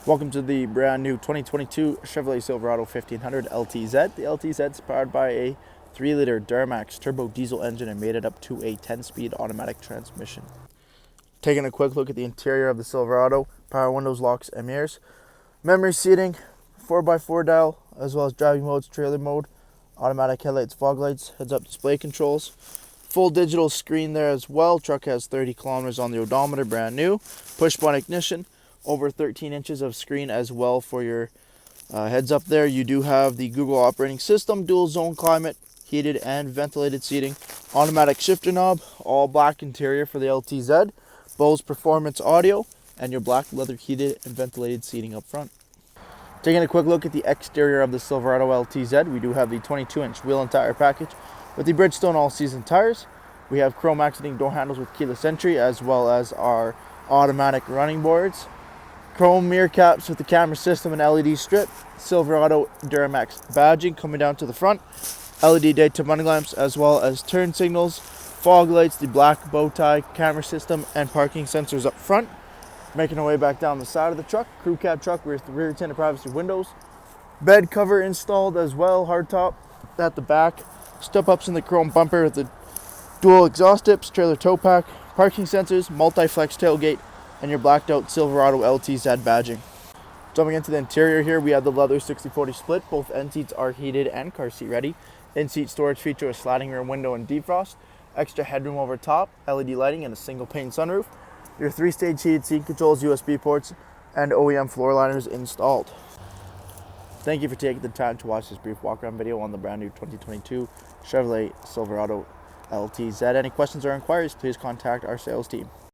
Welcome to the brand new 2022 Chevrolet Silverado 1500 LTZ. The LTZ is powered by a 3-liter Duramax turbo diesel engine and made it up to a 10-speed automatic transmission. Taking a quick look at the interior of the Silverado, power windows, locks, and mirrors, memory seating, 4x4 dial, as well as driving modes, trailer mode, automatic headlights, fog lights, heads-up display controls, full digital screen there as well. Truck has 30 kilometers on the odometer, brand new, push-button ignition. Over 13 inches of screen as well for your heads up there. You do have the Google operating system, dual zone climate, heated and ventilated seating, automatic shifter knob, all black interior for the LTZ, Bose performance audio, and your black leather heated and ventilated seating up front. Taking a quick look at the exterior of the Silverado LTZ, we do have the 22-inch wheel and tire package with the Bridgestone all-season tires. We have chrome accenting door handles with keyless entry, as well as our automatic running boards. Chrome mirror caps with the camera system and LED strip, Silverado Duramax badging coming down to the front, LED daytime running lamps, as well as turn signals, fog lights, the black bow tie camera system, and parking sensors up front. Making our way back down the side of the truck, crew cab truck with rear tinted privacy windows, bed cover installed as well, hardtop at the back, step ups in the chrome bumper with the dual exhaust tips, trailer tow pack, parking sensors, multi-flex tailgate, and your blacked out Silverado LTZ badging. Jumping into the interior here, we have the leather 60/40 split. Both end seats are heated and car seat ready. In-seat storage feature a sliding rear window and defrost, extra headroom over top, LED lighting, and a single pane sunroof. Your 3-stage heated seat controls, USB ports, and OEM floor liners installed. Thank you for taking the time to watch this brief walk-around video on the brand new 2022 Chevrolet Silverado LTZ. Any questions or inquiries, please contact our sales team.